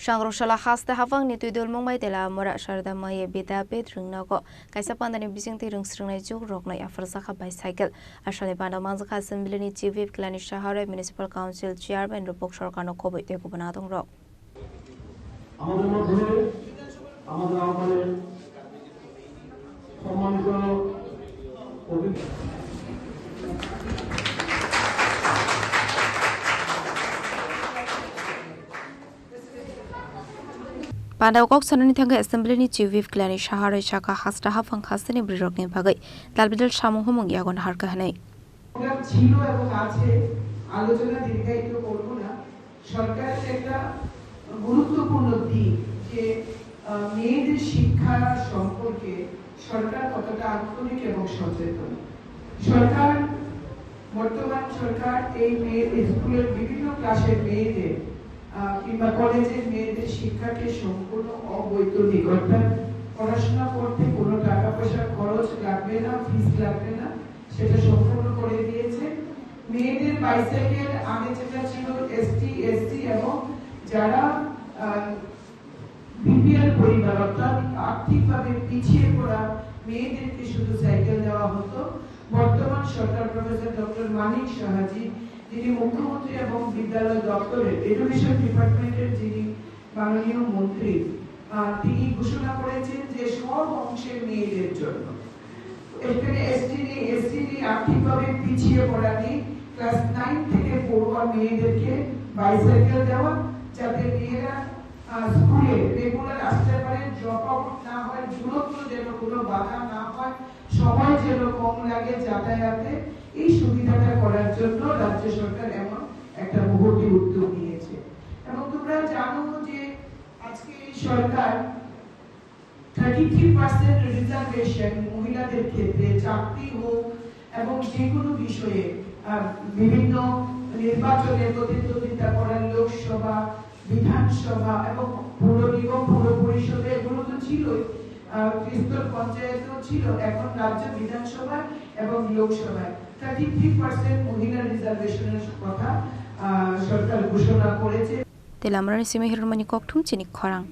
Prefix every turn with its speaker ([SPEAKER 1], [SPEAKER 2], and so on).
[SPEAKER 1] Sangroshala hasta hafang ni tuidul mongmai tela mora sharda mai bida bedrung nago kaisa pandani bising ti rung srungnai juk roknai afarsakha bicycle ashale banda manzakha assembly ni chief whip klani shahare municipal council chairman rupok sarkar no khoboi te kubana dong rok
[SPEAKER 2] আমাদের মধ্যে আমাদের আহ্বানের সম্মানিত
[SPEAKER 1] Pandau kok sanani thanga assembly ni chief whip klani shahare shaka hasta hafang khastani brirok ni bhagai dalbidal samu homong yagon harka hanai
[SPEAKER 3] ছিল এবং আছে আলোচনা দীর্ঘায়িত করব না সরকারের একটা গুরুত্বপূর্ণ দিক যে মেয়েদের শিক্ষা সম্পর্কে সরকার কতটা আন্তরিক এবং সচেতন সরকার বর্তমান সরকার এই মেয়েদের স্কুলের বিভিন্ন ক্লাসের মেয়েদের কিংবা কলেজের মেয়েদের শিক্ষাকে সম্পূর্ণ অবৈতনিক অর্থাৎ পড়াশোনা করতে কোনো টাকা পয়সা খরচ লাগবে না ফিস লাগবে না সেটা সম্পূর্ণ করে দিয়েছে মেয়েদের বাইসাইকেল আগে যেটা ছিল এসটি এবং যারা বিপিএল পরিবার অর্থাৎ আর্থিকভাবে পিছিয়ে পড়া মেয়েদেরকে শুধু সাইকেল দেওয়া হতো বর্তমান সরকার প্রফেসর ডক্টর মানিক সাহাজি যিনি মুখ্যমন্ত্রী এবং বিদ্যালয় দপ্তরের এডুকেশন ডিপার্টমেন্টের যিনি মাননীয় মন্ত্রী তিনি ঘোষণা করেছেন যে সব অংশের মেয়েদের জন্য এখানে এসটি আর্থিকভাবে পিছিয়ে পড়া নেই ক্লাস 9 থেকে পড়ুয়া মেয়েদেরকে বাইসাইকেল দেওয়া যাতে মেয়েরা স্কুলে রেগুলার আসতে পারে ড্রপ আউট না হয় দূরত্ব যেন কোনো বাধা না হয় সময় যেন কম লাগে যাতায়াতে এই সুবিধাটা করার জন্য রাজ্য সরকার এমন একটা মহতি উদ্যোগ নিয়েছে এবং তোমরা জানো যে আজকে এই সরকার 33% রিজার্ভেশন মহিলাদের ক্ষেত্রে চাকরি হোক এবং যে কোনো বিষয়ে বিভিন্ন নির্বাচনে প্রতিদ্বন্দ্বিতা করার লোকসভা বিধানসভা এবং পৌর নিগম পৌর পরিষদে এগুলো তো ছিলই ত্রিস্তর পঞ্চায়েতও ছিল এখন রাজ্য বিধানসভা এবং লোকসভায় 33% মহিলা রিজার্ভেশনের কথা সরকার ঘোষণা করেছে
[SPEAKER 1] তেলামরানি সিমি হিরমনি kokthum chini khorang